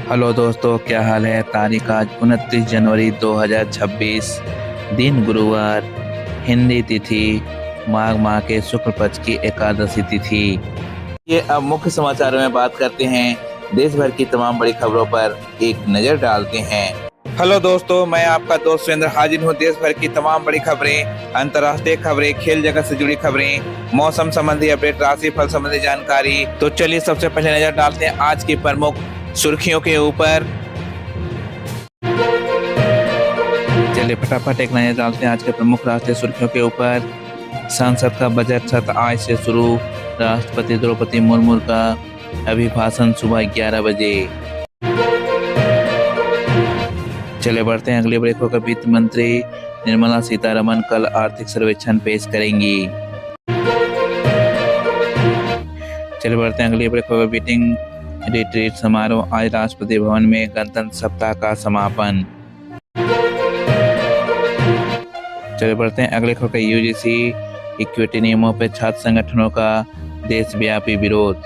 Hello दोस्तों, क्या हाल है। तारीख आज 29 जनवरी 2026, दिन गुरुवार, हिंदी तिथि माघ माह के शुक्ल पक्ष की एकादशी तिथि। ये अब मुख्य समाचारों में बात करते हैं। देश भर की तमाम बड़ी खबरों पर एक नजर डालते हैं। हेलो दोस्तों, मैं आपका दोस्त सुरेंद्र हाजिर हूँ। देश भर की तमाम बड़ी खबरें, अंतर्राष्ट्रीय खबरें, खेल जगत से जुड़ी खबरें, मौसम संबंधी अपडेट, राशि फल संबंधी जानकारी। तो चलिए सबसे पहले नजर डालते हैं आज की प्रमुख सुर्खियों के ऊपर। चलिए फटाफट एक नजर डालते हैं आज के प्रमुख राष्ट्रीय सुर्खियों के ऊपर। संसद का बजट सत्र आज से शुरू। राष्ट्रपति द्रौपदी मुर्मू का अभिभाषण सुबह 11 बजे। चले बढ़ते हैं अगले बड़े खबर। वित्त मंत्री निर्मला सीतारमण कल आर्थिक सर्वेक्षण पेश करेंगी। चले बढ़ते हैं अगले बड़े खबर। बीटिंग रिट्रीट समारोह आज राष्ट्रपति भवन में। गणतंत्र सप्ताह का समापन। चले बढ़ते हैं अगले खबर। यूजीसी इक्विटी नियमों पर छात्र संगठनों का देशव्यापी विरोध।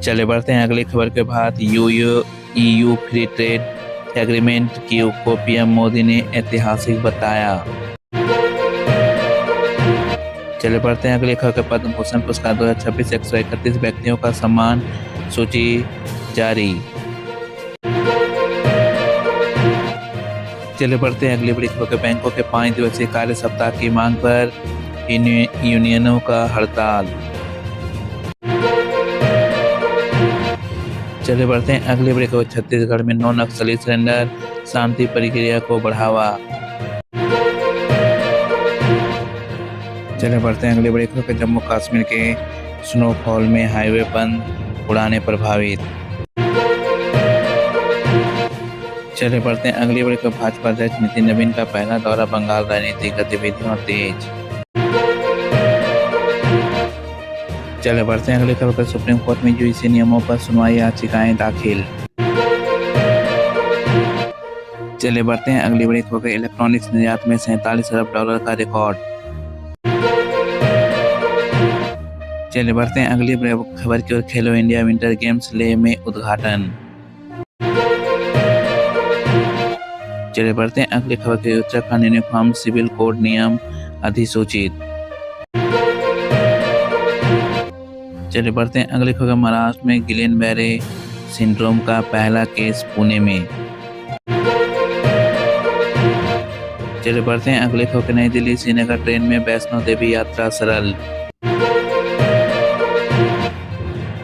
चले बढ़ते हैं अगली खबर के बाद। ईयू फ्री ट्रेड एग्रीमेंट को पीएम मोदी ने ऐतिहासिक बताया। चले बढ़ते हैं अगली खबर। पद्म भूषण पुरस्कार 2026 131 व्यक्तियों का सम्मान सूची जारी। चले बढ़ते हैं अगली बड़ी खबर। बैंकों के 5 दिवसीय कार्य सप्ताह की मांग पर यूनियनों का हड़ताल। चले बढ़ते हैं अगली बड़ी खबर। छत्तीसगढ़ में 9 नक्सली सरेंडर, शांति प्रक्रिया को बढ़ावा। चले बढ़ते हैं अगली बड़ी खबर। जम्मू कश्मीर के स्नोफॉल में हाईवे बंद, उड़ानें प्रभावित। चले बढ़ते हैं अगली बड़ी खबर। भाजपा अध्यक्ष नितिन नवीन का पहला दौरा बंगाल, राजनीतिक गतिविधियों तेज। चले बढ़ते हैं अगली खबर। सुप्रीम कोर्ट में यूजीसी नियमों पर सुनवाई, याचिकाएं दाखिल। चले बढ़ते हैं अगली बड़ी खबर। इलेक्ट्रॉनिक्स निर्यात में $47 अरब का रिकॉर्ड। चले बढ़ते हैं अगली खबर की ओर। खेलो इंडिया विंटर गेम्स लेह में उद्घाटन। चले बढ़ते हैं अगली खबर की। उत्तराखंड यूनिफॉर्म सिविल कोड नियम अधिसूचित। चले बढ़ते हैं अगली खबर। महाराष्ट्र में गिलेन बैरे सिंड्रोम का पहला केस पुणे में। चले बढ़ते हैं अगली खबर। नई दिल्ली श्रीनगर ट्रेन में वैष्णो देवी यात्रा सरल।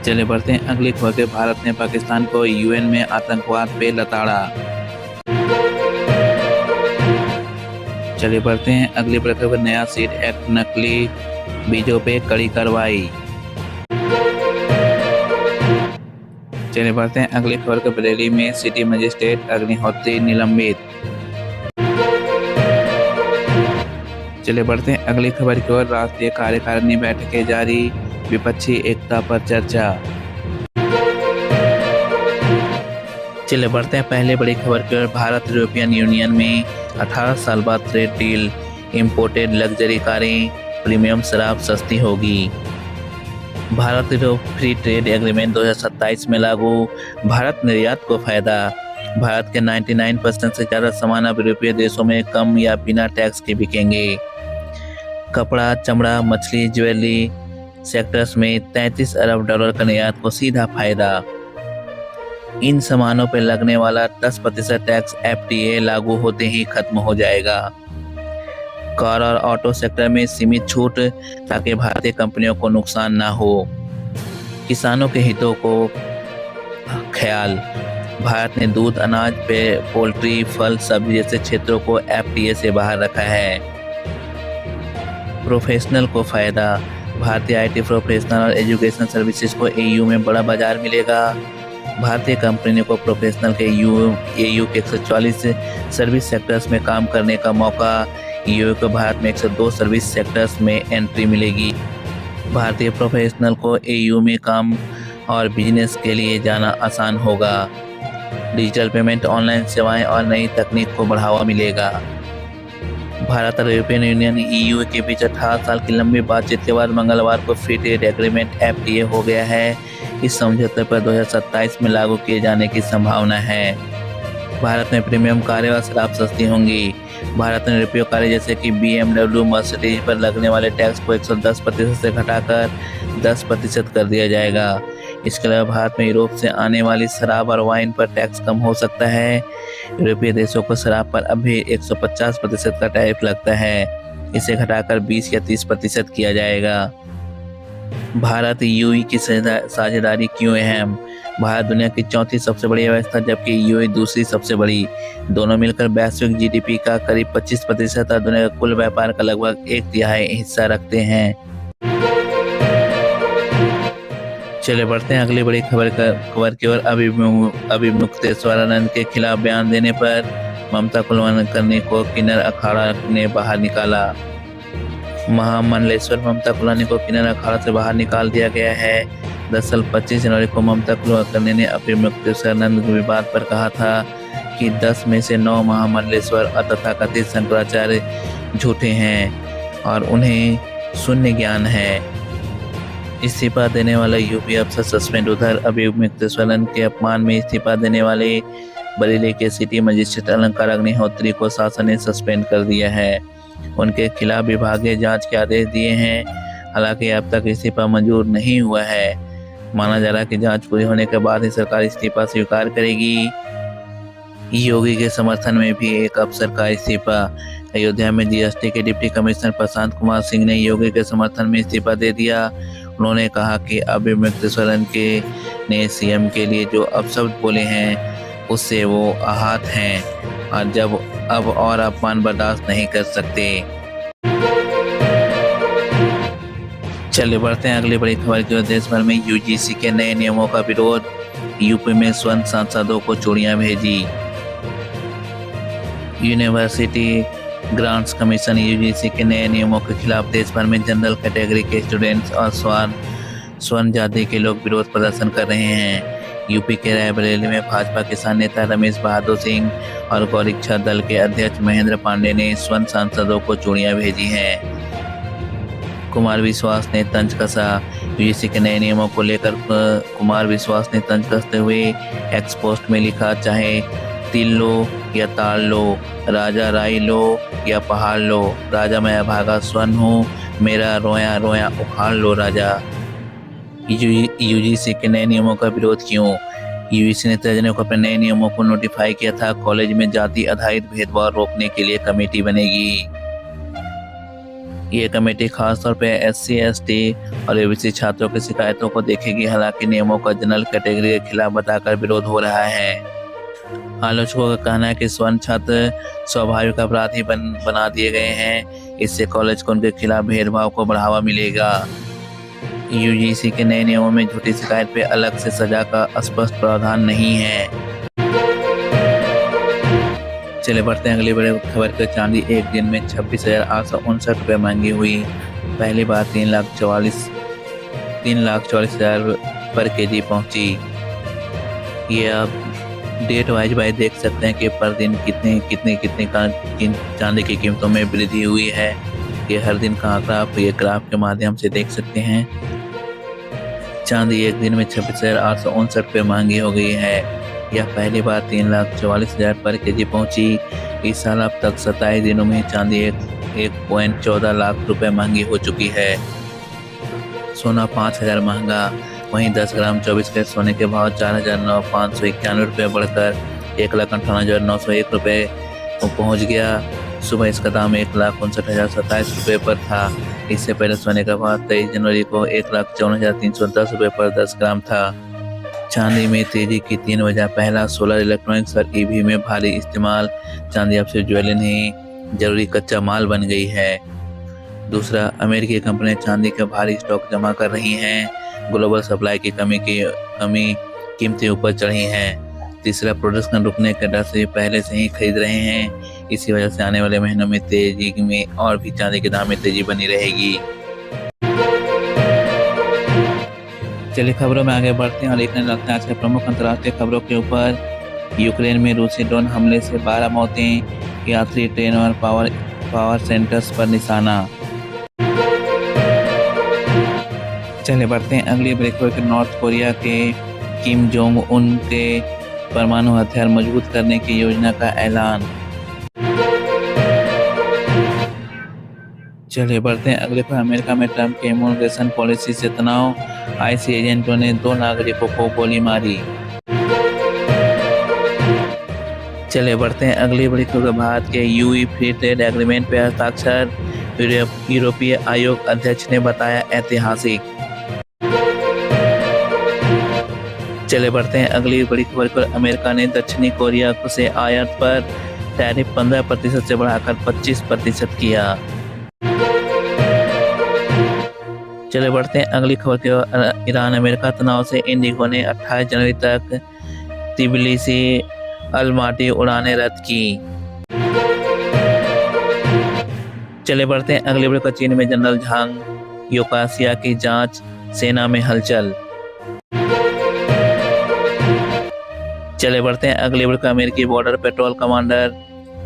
चले बढ़ते हैं अगली खबर। भारत ने पाकिस्तान को यूएन में आतंकवाद पे लताड़ा। चले बढ़ते हैं अगली खबर। नया सीड एक्ट, नकली बीजों पे कड़ी कार्रवाई। चले बढ़ते हैं अगली खबर के। बरेली में सिटी मजिस्ट्रेट अग्निहोत्री निलंबित। चले बढ़ते हैं अगली खबर की ओर। राष्ट्रीय कार्यकारिणी बैठकें जारी, विपक्षी एकता पर चर्चा। चले बढ़ते हैं पहले बड़ी खबर की ओर। भारत यूरोपियन यूनियन में 18 साल बाद ट्रेड डील, इंपोर्टेड लग्जरी कारें, प्रीमियम शराब सस्ती होगी। Bharat Europe free trade agreement 2027 में लागू। भारत निर्यात को फायदा। भारत के 99% से ज्यादा सामान अब यूरोपीय देशों में कम या बिना टैक्स के बिकेंगे। कपड़ा, चमड़ा, मछली, ज्वेलरी सेक्टर्स में $33 अरब का निर्यात को सीधा फायदा। इन सामानों पर लगने वाला 10% टैक्स FTA लागू होते ही खत्म हो जाएगा। कार और ऑटो सेक्टर में सीमित छूट, ताकि भारतीय कंपनियों को नुकसान ना हो। किसानों के हितों को ख्याल। भारत ने दूध, अनाज, पोल्ट्री, फल, सब्जी जैसे क्षेत्रों को FTA से बाहर रखा है। प्रोफेशनल को फायदा। भारतीय IT प्रोफेशनल और एजुकेशन सर्विसेज को EU में बड़ा बाजार मिलेगा। भारतीय कंपनियों को प्रोफेशनल के EU के 144 सर्विस सेक्टर्स में काम करने का मौका। EU को भारत में 102 सर्विस सेक्टर्स में एंट्री मिलेगी। भारतीय प्रोफेशनल को EU में काम और बिजनेस के लिए जाना आसान होगा। डिजिटल पेमेंट, ऑनलाइन सेवाएं और नई तकनीक को बढ़ावा मिलेगा। भारत और यूरोपियन यूनियन ईयू के बीच 18 साल की लंबी बातचीत के बाद मंगलवार को फ्री ट्रेड एग्रीमेंट FTA हो गया है। इस समझौते पर 2027 में लागू किए जाने की संभावना है। भारत में प्रीमियम कारें और शराब सस्ती होंगी। भारत में यूरोपीय कारें जैसे कि BMW, मर्सिडीज पर लगने वाले टैक्स को 110% से घटाकर 10% कर दिया जाएगा। इसके अलावा भारत में यूरोप से आने वाली शराब और वाइन पर टैक्स कम हो सकता है। यूरोपीय देशों को शराब पर अब भी 150% का टैरिफ लगता है। इसे घटाकर 20 या 30% किया जाएगा। भारत यूएई की साझेदारी क्यों अहम? भारत दुनिया की चौथी सबसे बड़ी व्यवस्था जबकि यूएई दूसरी सबसे बड़ी। दोनों मिलकर वैश्विक GDP का करीब 25% और दुनिया के कुल व्यापार का लगभग 1/3 हिस्सा रखते हैं। चले बढ़ते हैं अगली बड़ी खबर की ओर। अभिमुक्तेश्वरानंद के खिलाफ बयान देने पर ममता कुलकर्णी को किन्नर अखाड़ा ने बाहर निकाला। महामंडलेश्वर ममता कुलकर्णी को किन्नर अखाड़ा से बाहर निकाल दिया गया है। दरअसल 25 जनवरी को ममता कुलकर्णी ने अभिमुक्तेश्वरानंद विवाद पर कहा था कि 10 में से 9 महामंडलेश्वर तथाकथित शंकराचार्य झूठे हैं और उन्हें शून्य ज्ञान है। इस्तीफा देने वाला यूपी अफसर सस्पेंड। उधर अभिमुक्तेश्वरानंद के अपमान में इस्तीफा देने वाले बरेली के सिटी मजिस्ट्रेट अलंकार अग्निहोत्री को शासन ने सस्पेंड कर दिया है। उनके खिलाफ विभागीय जांच के आदेश दिए हैं। हालांकि अब तक इस्तीफा मंजूर नहीं हुआ है। माना जा रहा है कि जांच पूरी होने के बाद ही सरकार इस्तीफा स्वीकार करेगी। योगी के समर्थन में भी एक अफसर का इस्तीफा। अयोध्या में GST के डिप्टी कमिश्नर प्रशांत कुमार सिंह ने योगी के समर्थन में इस्तीफा दे दिया। उन्होंने कहा कि अभिमुक्तेश्वरानंद ने CM के लिए जो अपशब्द बोले हैं उससे वो आहत हैं और अब और अपमान बर्दाश्त नहीं कर सकते। चलिए बढ़ते हैं अगली बड़ी खबर की ओर। देश भर में UGC के नए नियमों का विरोध। यूपी में स्वर्ण सांसदों को चूड़ियां भेजी। यूनिवर्सिटी ग्रांट्स कमीशन UGC के नए नियमों के खिलाफ देश भर में जनरल कैटेगरी के स्टूडेंट्स और स्वर्ण जाति के लोग विरोध प्रदर्शन कर रहे हैं। यूपी के रायबरेली में भाजपा किसान नेता रमेश बहादुर सिंह और गौरक्षा दल के अध्यक्ष महेंद्र पांडे ने स्वर्ण सांसदों को चूड़ियां भेजी हैं। कुमार विश्वास ने तंज कसा। UGC के नए नियमों को लेकर कुमार विश्वास ने तंज कसते हुए एक्स पोस्ट में लिखा, चाहे तिल लो या ताल लो, राजा राई लो या पहाड़ लो, राजा मैं अभागा स्वर्ण हूँ, मेरा रोया रोया उखाड़ लो राजा। UGC के नए नियमों का विरोध क्यों? UGC ने 13 जनवरी को अपने नए नियमों को नोटिफाई किया था। कॉलेज में जाति आधारित भेदभाव रोकने के लिए कमेटी बनेगी। ये कमेटी खासतौर पर SC, ST और OBC छात्रों की शिकायतों को देखेगी। हालांकि नियमों का जनरल कैटेगरी के खिलाफ बताकर विरोध हो रहा है। आलोचकों का कहना है कि स्वर्ण छात्र स्वाभाविक अपराधी बना दिए गए हैं। इससे कॉलेज को उनके खिलाफ भेदभाव को बढ़ावा मिलेगा। UGC के नए नियमों में झूठी शिकायत पे अलग से सजा का स्पष्ट प्रावधान नहीं है। चले बढ़ते हैं अगली बड़ी खबर के। चांदी एक दिन में 26,859 रुपये महंगी हुई। पहली बार 3,44,000 पर kg पहुंची। ये आप डेट वाइज देख सकते हैं कि पर दिन कितने चांदी की कीमतों में वृद्धि हुई है। ये हर दिन का आंकड़ा आप ये ग्राफ के माध्यम से देख सकते हैं। चांदी एक दिन में 26,859 रुपये महंगी हो गई है। यह पहली बार 3,44,000 पर kg पहुंची। इस साल अब तक 27 दिनों में चांदी 1.14 लाख रुपए महंगी हो चुकी है। सोना 5,000 महंगा। वहीं 10 ग्राम 24 कैरेट सोने के भाव 4,591 रुपये बढ़कर 1,58,901 रुपये को पहुँच गया। सुबह इसका दाम 1,59,027 रुपये पर था। इससे पहले सोने का भाव 23 जनवरी को 1,54,310 रुपये पर 10 ग्राम था। चांदी में तेजी की 3 वजह। पहला, सोलर इलेक्ट्रॉनिक्स और EV में भारी इस्तेमाल। चांदी अब सिर्फ ज्वेलरी नहीं, जरूरी कच्चा माल बन गई है। दूसरा, अमेरिकी कंपनियां चांदी का भारी स्टॉक जमा कर रही हैं। ग्लोबल सप्लाई की कमी कीमतें ऊपर चढ़ी हैं। तीसरा, प्रोडक्शन रुकने के डर से पहले से ही खरीद रहे हैं। इसी वजह से आने वाले महीनों में तेजी में और भी चांदी के दाम में तेजी बनी रहेगी। चलिए खबरों में आगे बढ़ते हैं और देखने लगते हैं आज के प्रमुख अंतर्राष्ट्रीय खबरों के ऊपर। यूक्रेन में रूसी ड्रोन हमले से 12 मौतें। यात्री ट्रेन और पावर पावर सेंटर्स पर निशाना। चले बढ़ते हैं अगली बड़ी खबर। नॉर्थ कोरिया के किम जोंग उन के परमाणु हथियार मजबूत करने की योजना का ऐलान। चलिए बढ़ते हैं अगले पर। अमेरिका में ट्रंप के इमिग्रेशन पॉलिसी से तनाव, आईसी एजेंटों ने 2 नागरिकों को गोली मारी। चलिए बढ़ते हैं अगली बड़ी खबर। भारत के यूई फ्री ट्रेड एग्रीमेंट पर हस्ताक्षर, यूरोपीय आयोग अध्यक्ष ने बताया ऐतिहासिक। चले बढ़ते हैं अगली बड़ी खबर पर। अमेरिका ने दक्षिणी कोरिया से आयात पर टैरिफ 15% से बढ़ाकर 25% किया। चले बढ़ते हैं अगली खबर की। ईरान अमेरिका तनाव से इंडिगो ने 28 जनवरी तक तिबिलिसी अलमाटी उड़ानें रद्द की। चले बढ़ते हैं अगली बड़ी खबर। चीन में जनरल झांग योकासिया की जांच, सेना में हलचल। चले बढ़ते हैं अगली बड़ी खबर। अमेरिकी बॉर्डर पेट्रोल कमांडर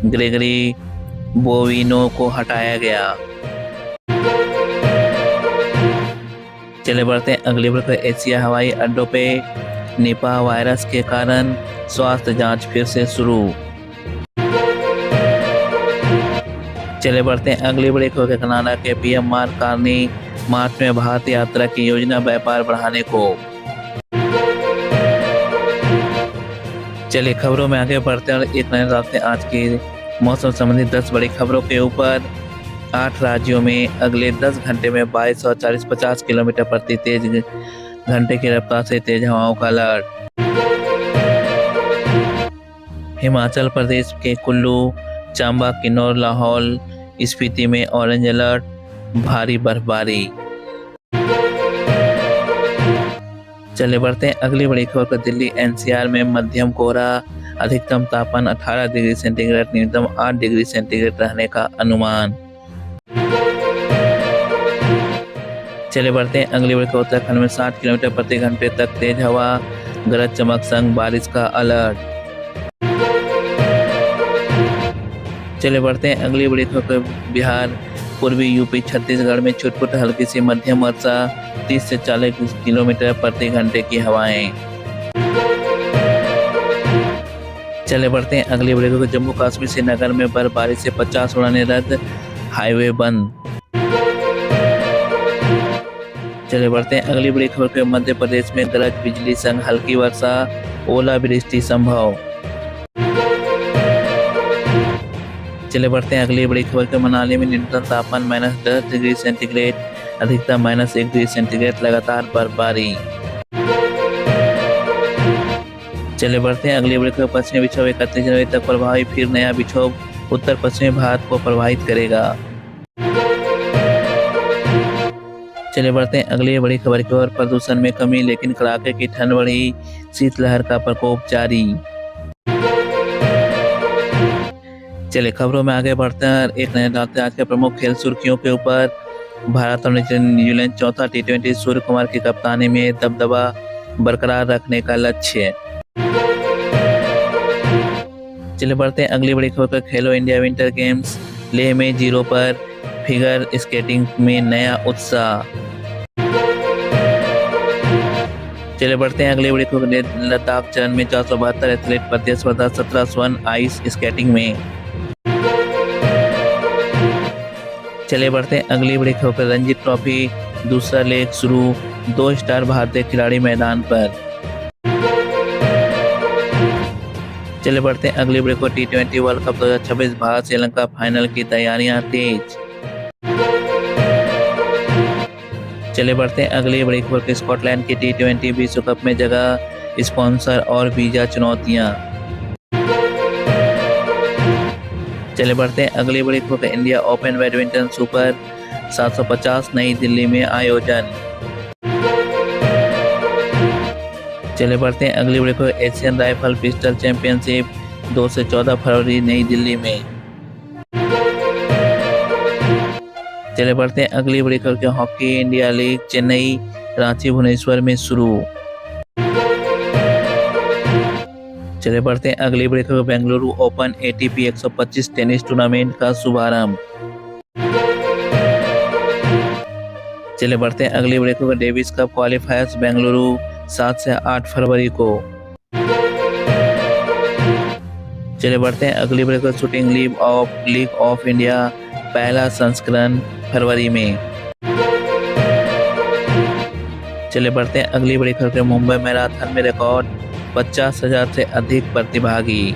ग्रेगरी बोविनो को हटाया गया। चले बढ़ते हैं अगली बड़ी खबर। एशिया हवाई अड्डों पे निपाह वायरस के कारण स्वास्थ्य जांच फिर से शुरू। चले बढ़ते हैं अगली बड़ी खबर। कनाडा के पीएम मार्क कार्नी मार्च में भारत यात्रा की योजना, व्यापार बढ़ाने को। चलिए खबरों में आगे बढ़ते हैं और एक नजर डालते हैं आज की मौसम संबंधी 10 बड़ी खबरों के ऊपर। 8 राज्यों में अगले 10 घंटे में 22 और 40-50 किलोमीटर प्रति तेज घंटे की रफ्तार से तेज हवाओं का अलर्ट। हिमाचल प्रदेश के कुल्लू, चंबा, किन्नौर, लाहौल स्पीति में ऑरेंज अलर्ट, भारी बर्फबारी। चले बढ़ते हैं अगली बड़ी खबर पर। दिल्ली एनसीआर में मध्यम कोहरा, अधिकतम तापमान 18 डिग्री सेंटीग्रेड, न्यूनतम 8 डिग्री सेंटीग्रेड रहने का अनुमान। चले बढ़ते हैं अगली बड़ी खबर। उत्तराखंड में 60 किलोमीटर प्रति घंटे तक तेज हवा, गरज चमक संग बारिश का अलर्ट। चले बढ़ते हैं अगली बड़ी खबर। बिहार, पूर्वी यूपी, छत्तीसगढ़ में छुटपुट हल्की से मध्यम वर्षा, 30 से 40 किलोमीटर प्रति घंटे की हवाएं। चले बढ़ते हैं अगली बड़ी खबर। जम्मू कश्मीर श्रीनगर में बर्फबारी से 50 उड़ानें रद्द, हाईवे बंद। चले बढ़ते हैं अगली बड़ी खबर के। मध्य प्रदेश में गरज बिजली संग हल्की वर्षा, ओलावृष्टि संभव। चले बढ़ते हैं अगली बड़ी खबर के। मनाली में न्यूनतम तापमान -10 डिग्री सेंटीग्रेड, अधिकतम -1 डिग्री सेंटीग्रेड, लगातार बर्फबारी। चले बढ़ते हैं अगली बड़ी खबर। पश्चिमी विक्षोभ 31 जनवरी तक प्रभावी, फिर नया विक्षोभ उत्तर पश्चिमी भारत को प्रभावित करेगा। चले बढ़ते हैं अगली बड़ी खबर की ओर। प्रदूषण में कमी लेकिन कड़ाके की ठंड बढ़ी, शीतलहर का प्रकोप जारी। चले खबरों में आगे बढ़ते हैं और एक नजर डालते हैं आज के प्रमुख खेल सुर्खियों के ऊपर। भारत और न्यूजीलैंड चौथा T20, सूर्य कुमार की कप्तानी में दबदबा बरकरार रखने का लक्ष्य। चले बढ़ते हैं अगली बड़ी खबर पर। खेलो इंडिया विंटर गेम्स, लेह में 0 पर फिगर स्केटिंग में नया उत्साह। चले बढ़ते हैं अगली बड़ी खबर। लद्दाख चरण में 472 एथलीट प्रतिस्पर्धा, 17 स्वर्ण आइस स्केटिंग में। चले बढ़ते हैं अगली बड़ी खबर। रणजी ट्रॉफी दूसरा लेग शुरू, 2 स्टार भारतीय खिलाड़ी मैदान पर। चले बढ़ते हैं अगली बड़ी खबर। T20 world cup 2026 Bharat Sri Lanka final की तैयारियां तेज। चले बढ़ते हैं अगली बड़ी खबर के। स्कॉटलैंड की T20 विश्व कप में जगह, स्पॉन्सर और वीजा चुनौतियां। चले बढ़ते हैं अगली बड़ी खबर। इंडिया ओपन बैडमिंटन सुपर 750 नई दिल्ली में आयोजन। चले बढ़ते हैं अगली बड़ी खबर। एशियन राइफल पिस्टल चैंपियनशिप 2 से 14 फरवरी नई दिल्ली में। चले बढ़ते हैं अगली बड़ी खबर। Hockey India league Chennai, Ranchi, Bhubaneswar में शुरू। चले बढ़ते हैं अगली बड़ी खबर। Bengaluru open ATP 125 tennis tournament का शुभारंभ। चले बढ़ते हैं अगली बड़ी खबर। डेविस कप क्वालिफायर्स बेंगलुरु 7 से 8 फरवरी को। चले बढ़ते हैं अगली बड़ी खबर। शूटिंग लीग ऑफ इंडिया पहला संस्करण फरवरी में। चले बढ़ते हैं अगली बड़ी खबर। मुंबई मैराथन में रिकॉर्ड 50,000 से अधिक प्रतिभागी।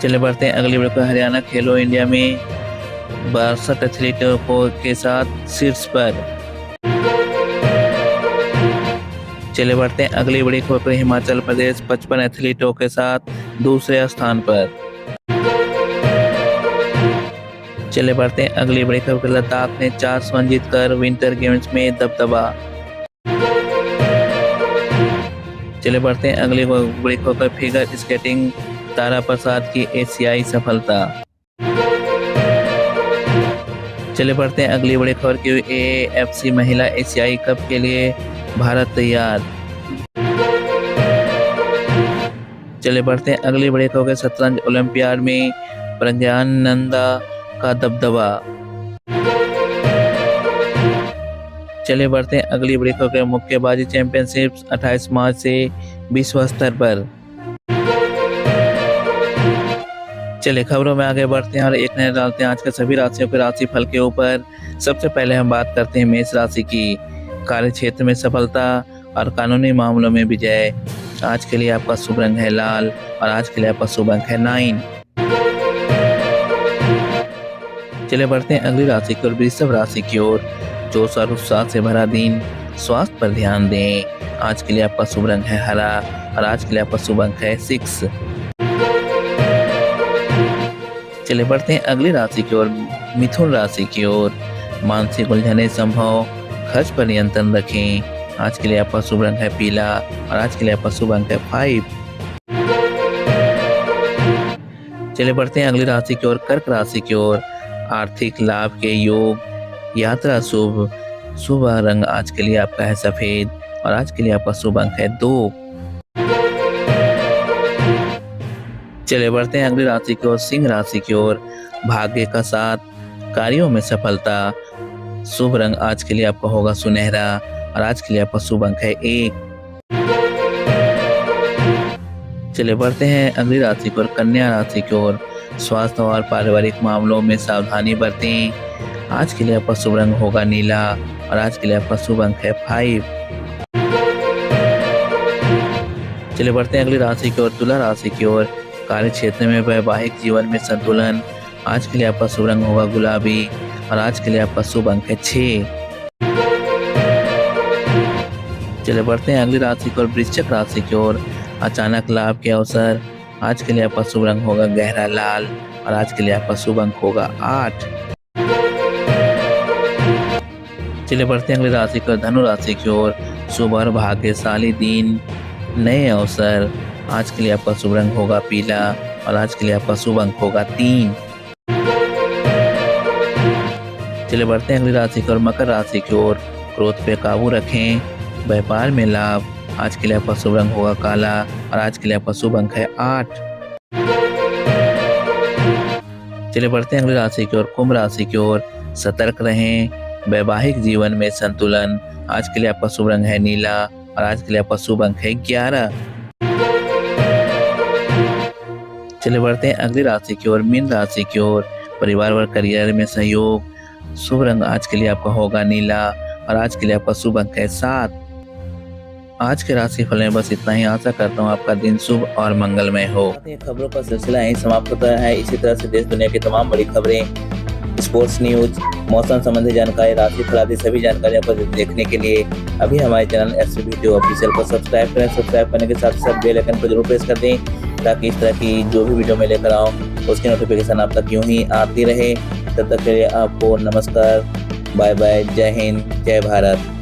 चले बढ़ते हैं अगली बड़ी खबर। हरियाणा खेलो इंडिया में 62 एथलीटों के साथ शीर्ष पर। चले बढ़ते हैं अगली बड़ी खबर। हिमाचल प्रदेश 55 एथलीटों के साथ दूसरे स्थान पर। चले बढ़ते हैं अगली बड़ी खबर। लद्दाख ने 4 स्वर्ण जीतकर विंटर गेम्स में दबदबा। चले बढ़ते हैं अगली बड़ी खबर। फिगर स्केटिंग तारा प्रसाद की एशियाई सफलता। चले बढ़ते हैं अगली बड़ी खबर की AFC महिला एशियाई कप के लिए भारत तैयार। चले बढ़ते हैं अगली बड़ी खबर। शतरंज ओलंपियाड में प्रज्ञानंदा का दबदबा। चले बढ़ते हैं अगली बड़ी खबर। मुक्केबाजी चैंपियनशिप 28 मार्च से विश्व स्तर पर। चले खबरों में आगे बढ़ते हैं और एक नजर डालते हैं आज के सभी राशियों के राशिफल के ऊपर। सबसे पहले हम बात करते हैं मेष राशि की। कार्य क्षेत्र में सफलता और कानूनी मामलों में विजय। आज के लिए आपका शुभ रंग है लाल और आज के लिए आपका शुभ अंक है 9। चले बढ़ते हैं अगली राशि की ओर। वृषभ राशि की ओर। जोश और उत्साह से भरा दिन। स्वास्थ्य पर ध्यान दें। आज के लिए आपका शुभ रंग है हरा और आज के लिए आपका शुभ अंक है 6। चले बढ़ते हैं अगली राशि की ओर। मिथुन राशि की ओर। मानसिक उलझने संभव। खर्च पर नियंत्रण रखें। आज के लिए आपका शुभ रंग है पीला और आज के लिए आपका शुभ अंक है 5। चले बढ़ते हैं अगली राशि की ओर। कर्क राशि की ओर। आर्थिक लाभ के योग। यात्रा शुभ रंग आज के लिए आपका है सफेद और आज के लिए आपका शुभ अंक है 2। चले बढ़ते हैं अगली राशि की ओर। सिंह राशि की ओर। भाग्य का साथ। कार्यों में सफलता। शुभ रंग आज के लिए आपका होगा सुनहरा और आज के लिए आपका शुभ अंक है 1। चले बढ़ते हैं अगली राशि की ओर। कन्या राशि की ओर। स्वास्थ्य और पारिवारिक मामलों में सावधानी बरतें। आज के लिए आपका शुभ रंग होगा नीला और आज के लिए आपका शुभ अंक है 5। चले बढ़ते हैं अगली राशि की ओर। तुला राशि की ओर। कार्य क्षेत्र में वैवाहिक जीवन में संतुलन। आज के लिए आपका शुभ रंग होगा गुलाबी और आज के लिए आपका शुभ अंक है 6। चले बढ़ते हैं अगली राशि की ओर। वृश्चिक राशि की ओर। अचानक लाभ के अवसर। आज के लिए आपका शुभ रंग होगा गहरा लाल और आज के लिए आपका शुभ अंक होगा 8। चले बढ़ते हैं अगली राशि की ओर। धनु राशि की ओर। शुभ और भाग्यशाली दिन। नए अवसर। आज के लिए आपका शुभ रंग होगा पीला और आज के लिए आपका शुभ अंक होगा 3। चले बढ़ते हैं अगली राशि की ओर। मकर राशि की ओर। क्रोध पे काबू रखें। व्यापार में लाभ। आज के लिए आपका शुभ रंग होगा काला और आज के लिए आपका शुभ अंक है 8। चले बढ़ते हैं अगली राशि की ओर। कुंभ राशि की ओर। सतर्क रहें। वैवाहिक जीवन में संतुलन। आज के लिए आपका शुभ रंग है नीला और आज के लिए आपका शुभ अंक है 11। चले बढ़ते हैं अगली राशि की ओर। मीन राशि की ओर। परिवार और करियर में सहयोग। शुभ रंग आज के लिए आपका होगा नीला और आज के लिए आपका शुभ अंक है 7। आज के राशिफल में बस इतना ही। आशा करता हूँ आपका दिन शुभ और मंगलमय हो। खबरों का सिलसिला यहीं समाप्त होता है। इसी तरह से देश दुनिया की तमाम बड़ी खबरें, स्पोर्ट्स न्यूज, मौसम संबंधी जानकारी, राशिफल आदि सभी जानकारियों को देखने के लिए अभी हमारे चैनल SVD ऑफिशियल को सब्सक्राइब करें। सब्सक्राइब करने के साथ साथ बेल आइकन को जरूर प्रेस कर दें ताकि इस तरह की जो भी वीडियो मैं लेकर आऊँ उसकी नोटिफिकेशन आप तक यूं ही आती रहे। तब तक के लिए आपको नमस्कार, बाय बाय, जय हिंद, जय भारत।